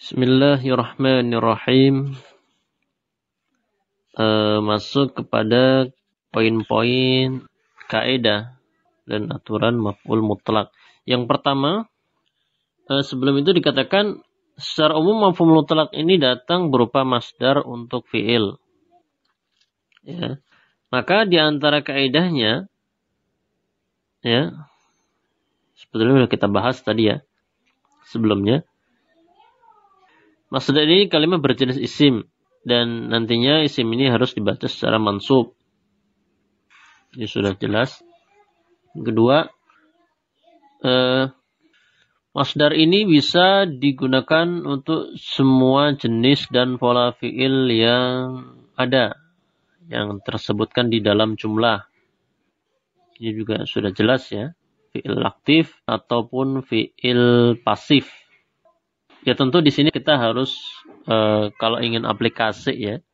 Bismillahirrahmanirrahim. Masuk kepada poin-poin kaidah dan aturan maf'ul mutlak. Yang pertama, sebelum itu dikatakan secara umum maf'ul mutlak ini datang berupa masdar untuk fi'il. Ya. Maka di antara kaidahnya, ya, sebetulnya sudah kita bahas tadi ya, sebelumnya. Masdar ini kalimat berjenis isim. Dan nantinya isim ini harus dibaca secara mansub. Ini sudah jelas. Kedua, masdar ini bisa digunakan untuk semua jenis dan pola fi'il yang ada. Yang tersebutkan di dalam jumlah. Ini juga sudah jelas ya. Fi'il aktif ataupun fi'il pasif. Ya tentu di sini kita harus kalau ingin aplikasi ya,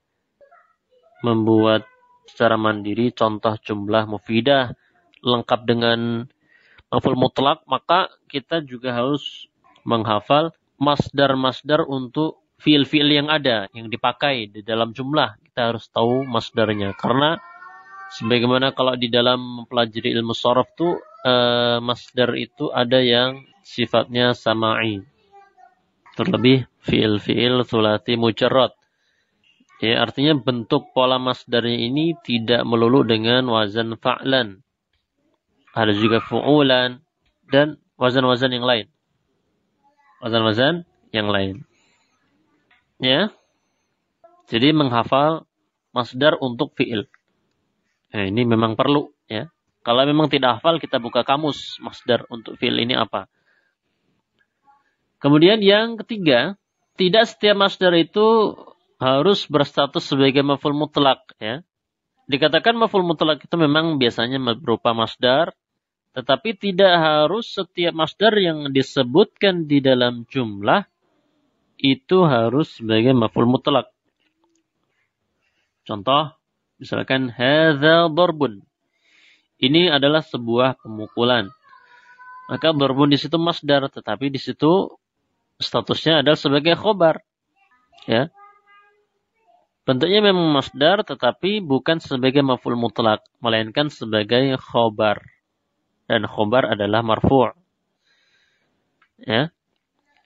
membuat secara mandiri contoh jumlah mufidah lengkap dengan maf'ul mutlak, maka kita juga harus menghafal masdar-masdar untuk fiil-fiil yang ada, yang dipakai di dalam jumlah. Kita harus tahu masdarnya. Karena sebagaimana kalau di dalam mempelajari ilmu sharaf tuh masdar itu ada yang sifatnya sama'i. Terlebih fiil-fiil thulathi mujarrad. Ya, artinya bentuk pola masdarnya ini tidak melulu dengan wazan fa'lan. Ada juga fu'ulan dan wazan-wazan yang lain. Wazan-wazan yang lain. Ya. Jadi menghafal masdar untuk fi'il. Nah, ini memang perlu ya. Kalau memang tidak hafal, kita buka kamus masdar untuk fi'il ini apa. Kemudian yang ketiga, tidak setiap masdar itu harus berstatus sebagai maf'ul mutlak ya. Dikatakan maf'ul mutlak itu memang biasanya berupa masdar, tetapi tidak harus setiap masdar yang disebutkan di dalam jumlah itu harus sebagai maf'ul mutlak. Contoh, misalkan hadza darbun. Ini adalah sebuah pemukulan. Maka darbun di situ masdar, tetapi di situ statusnya adalah sebagai khobar. Ya. Bentuknya memang masdar, tetapi bukan sebagai maf'ul mutlak, melainkan sebagai khobar. Dan khobar adalah marfu'. Ya.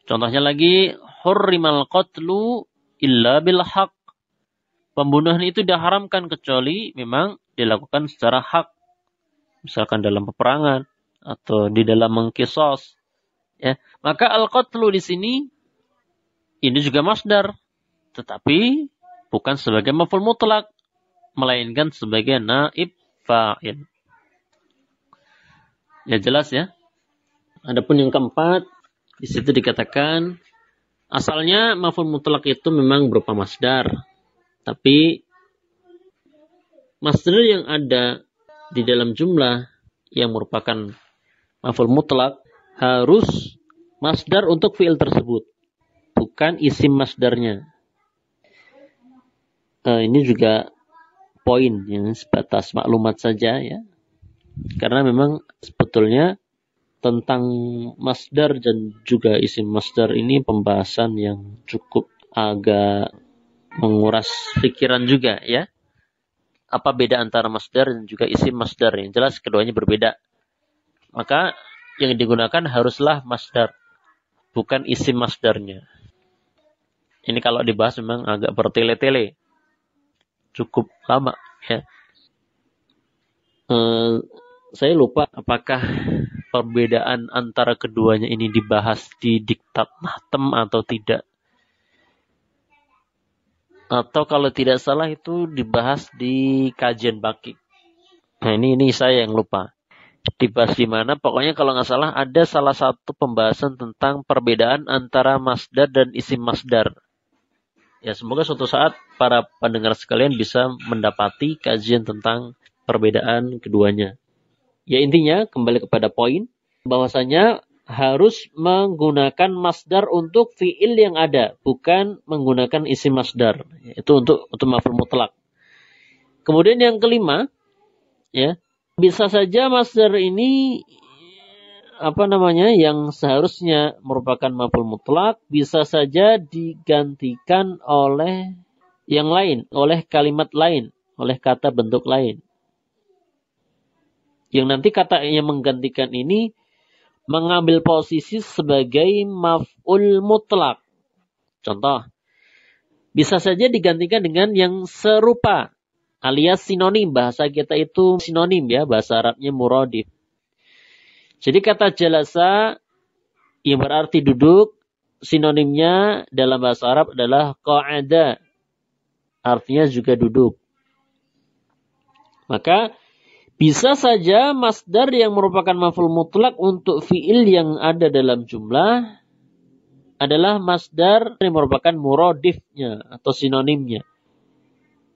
Contohnya lagi, hurrimal qatlu illa bil haq. Pembunuhan itu diharamkan kecuali memang dilakukan secara hak. Misalkan dalam peperangan atau di dalam mengkisos. Ya. Maka al-qatlu di sini ini juga masdar, tetapi bukan sebagai maf'ul mutlak, melainkan sebagai naib fa'il. Ya jelas ya. Adapun yang keempat, di situ dikatakan asalnya maf'ul mutlak itu memang berupa masdar, tapi masdar yang ada di dalam jumlah yang merupakan maf'ul mutlak harus masdar untuk fi'il tersebut, bukan isim masdarnya. Ini juga poin yang sebatas maklumat saja ya. Karena memang sebetulnya tentang masdar dan juga isim masdar ini pembahasan yang cukup agak menguras pikiran juga ya. Apa beda antara masdar dan juga isim masdar? Yang jelas keduanya berbeda. Maka yang digunakan haruslah masdar, bukan isim masdarnya. Ini kalau dibahas memang agak bertele-tele. Cukup lama ya. Saya lupa apakah perbedaan antara keduanya ini dibahas di diktat mahtem atau tidak. Atau kalau tidak salah itu dibahas di kajian baki. Nah ini saya yang lupa. Dibahas di mana? Pokoknya kalau nggak salah ada salah satu pembahasan tentang perbedaan antara masdar dan isim masdar. Ya semoga suatu saat para pendengar sekalian bisa mendapati kajian tentang perbedaan keduanya. Ya intinya kembali kepada poin bahwasanya harus menggunakan masdar untuk fi'il yang ada, bukan menggunakan isim masdar. Itu untuk maf'ul mutlak. Kemudian yang kelima, ya, bisa saja masdar ini yang seharusnya merupakan maf'ul mutlak bisa saja digantikan oleh yang lain, oleh kalimat lain, oleh kata bentuk lain. Yang nanti kata yang menggantikan ini mengambil posisi sebagai maf'ul mutlak. Contoh, bisa saja digantikan dengan yang serupa alias sinonim. Bahasa kita itu sinonim ya, bahasa Arabnya muradif. Jadi kata jalasa yang berarti duduk, sinonimnya dalam bahasa Arab adalah qa'ada. Artinya juga duduk. Maka bisa saja masdar yang merupakan maf'ul mutlak untuk fi'il yang ada dalam jumlah adalah masdar yang merupakan muradifnya atau sinonimnya.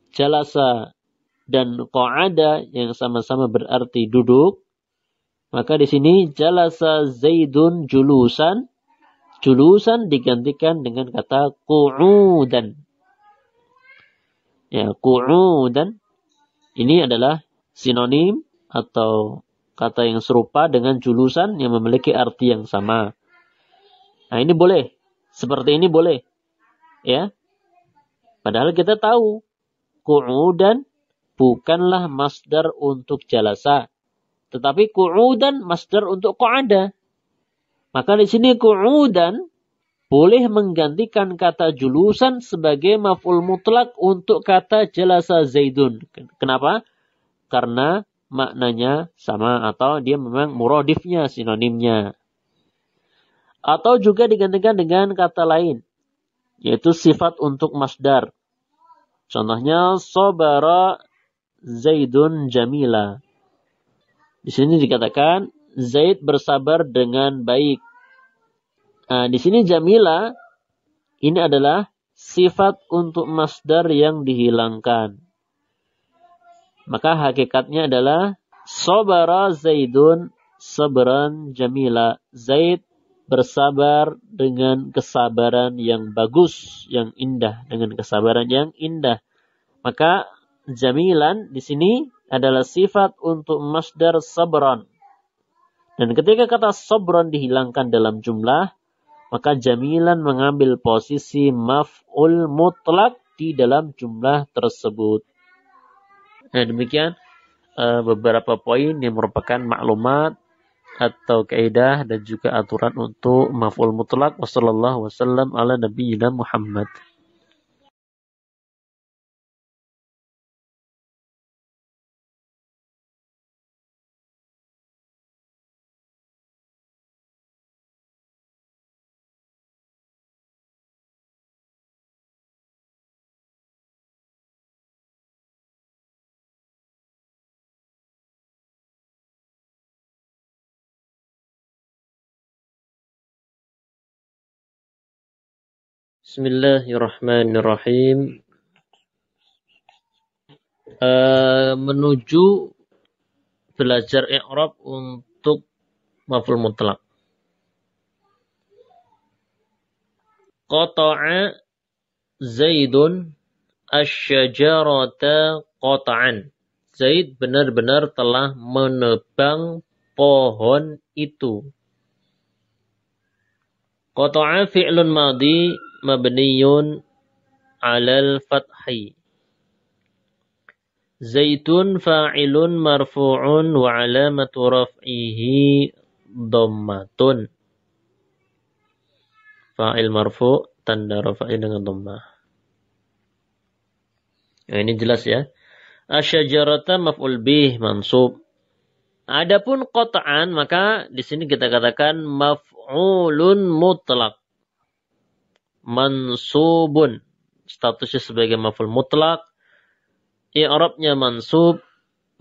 Jalasa dan qa'ada yang sama-sama berarti duduk. Maka di sini jalasa Zaidun julusan. Julusan digantikan dengan kata qu'udan. Ya, qu'udan ini adalah sinonim atau kata yang serupa dengan julusan yang memiliki arti yang sama. Nah, ini boleh. Seperti ini boleh. Ya. Padahal kita tahu qu'udan bukanlah masdar untuk jalasa. Tetapi qu'udan masdar untuk qa'ada. Maka di sini qu'udan boleh menggantikan kata julusan sebagai maf'ul mutlak untuk kata jalasa Zaidun. Kenapa? Karena maknanya sama atau dia memang muradifnya, sinonimnya. Atau juga digantikan dengan kata lain, yaitu sifat untuk masdar. Contohnya sabara Zaidun jamila. Di sini dikatakan Zaid bersabar dengan baik. Nah, di sini jamila ini adalah sifat untuk masdar yang dihilangkan. Maka hakikatnya adalah sabara Zaidun sabran jamila. Zaid bersabar dengan kesabaran yang bagus, yang indah, dengan kesabaran yang indah. Maka jamilan di sini adalah sifat untuk masdar sabran. Dan ketika kata sabran dihilangkan dalam jumlah, maka jamilan mengambil posisi maf'ul mutlak di dalam jumlah tersebut. Nah, demikian beberapa poin yang merupakan maklumat atau kaidah dan juga aturan untuk maf'ul mutlak. Wassallallahu wasallam ala nabiyyina Muhammad. Bismillahirrahmanirrahim. Menuju belajar i'rab untuk maf'ul mutlak. Qata'a Zaidun asy-syajarata qata'an. Zaid benar-benar telah menebang pohon itu. Qata'a fi'lun madhi mabniyun 'alal fathi. Zaitun fa'ilun marfu'un wa 'alamatu raf'ihi dhammatun. Fa'il marfu' tanda raf'i dengan dhammah. Nah, ini jelas ya. Asy-syajarata maf'ul bih mansub. Adapun qata'an maka di sini kita katakan maf'ulun mutlak. Mansubun. Statusnya sebagai maf'ul mutlak. I'rabnya mansub.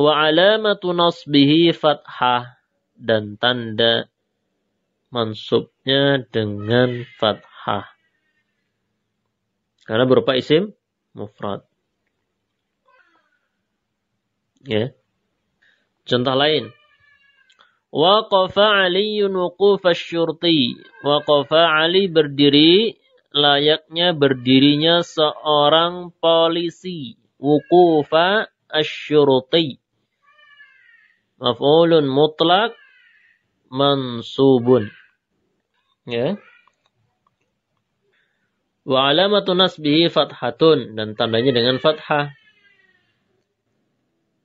Wa alamatu nasbihi fathah. Dan tanda mansubnya dengan fathah. Karena berupa isim mufrad. Ya. Contoh lain. Waqafa Aliyun wuquf asy-syurti. Waqafa Ali berdiri layaknya berdirinya seorang polisi. Wuqufa asy-syurti. Maf'ulun mutlak mansubun. Ya. Wa alamatu nasbihi fathatun, dan tandanya dengan fathah.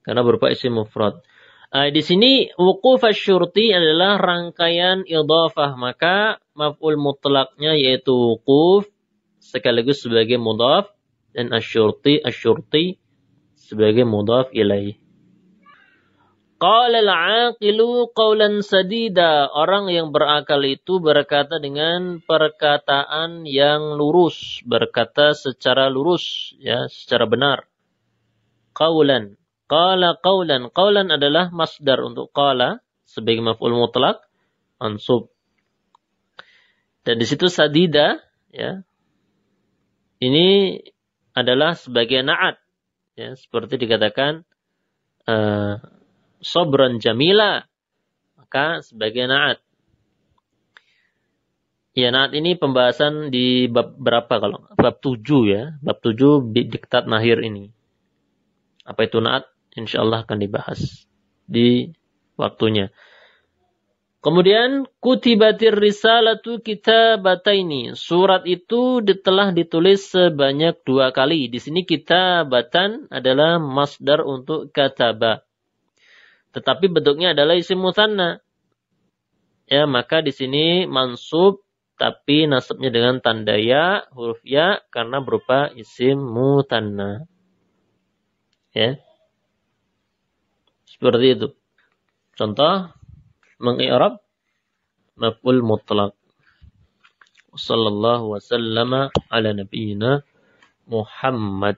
Karena berupa isim mufrad. Di sini wuquf asy-syurti adalah rangkaian idhafah, maka maf'ul mutlaknya yaitu wuquf sekaligus sebagai mudhaf dan asy-syurti sebagai mudhaf ilaih. Qala al-aqilu qawlan sadida. Orang yang berakal itu berkata dengan perkataan yang lurus, berkata secara lurus, ya, secara benar. Qawlan. Qala qawlan. Qawlan adalah masdar untuk qala sebagai maf'ul mutlak, mansub. Dan di situ sadida, ya. Ini adalah sebagai na'at, ya, seperti dikatakan sobran jamila, maka sebagai na'at. Ya, na'at ini pembahasan di bab berapa kalau? Bab 7 ya. Bab 7 diktat nahir ini. Apa itu na'at? Insyaallah akan dibahas di waktunya. Kemudian kutibatir risalatu kitabataini. Surat itu telah ditulis sebanyak 2 kali. Di sini kitabatan adalah masdar untuk kataba. Tetapi bentuknya adalah isim mutsanna. Ya, maka di sini mansub tapi nasabnya dengan tanda ya, huruf ya karena berupa isim mutsanna. Ya. Seperti itu. Contoh mengi'rab maf'ul mutlaq. Wassallallahu wasallama ala nabiyyina Muhammad.